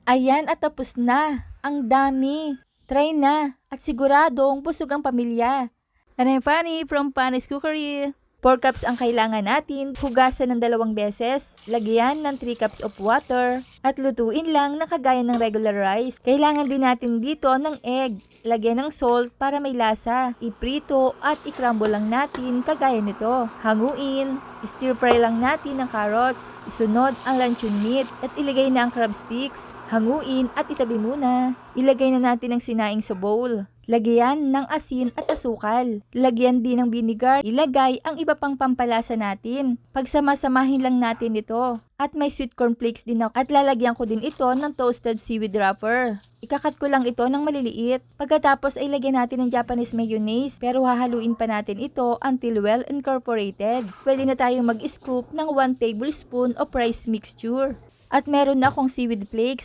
Ayan at tapos na. Ang dami. Try na at siguradong busog ang pamilya. And I'm Fanny from Fanny's Cookery. 4 cups ang kailangan natin, hugasan ng 2 beses, lagyan ng 3 cups of water, at lutuin lang na kagaya ng regular rice. Kailangan din natin dito ng egg, lagyan ng salt para may lasa, iprito at i-crumble lang natin kagaya nito. Hanguin, stir fry lang natin ng carrots, isunod ang luncheon meat at ilagay na ang crab sticks. Hanguin at itabi muna. Ilagay na natin ang sinaing sa bowl. Lagyan ng asin at asukal. Lagyan din ng vinegar. Ilagay ang iba pang pampalasa natin. Pagsamasamahin lang natin ito. At may sweet corn flakes din ako. At lalagyan ko din ito ng toasted seaweed wrapper. Ikakat ko lang ito ng maliliit. Pagkatapos ay lagyan natin ng Japanese mayonnaise. Pero hahaluin pa natin ito until well incorporated. Pwede na tayong mag-scoop ng 1 tablespoon of rice mixture. At meron na akong seaweed flakes.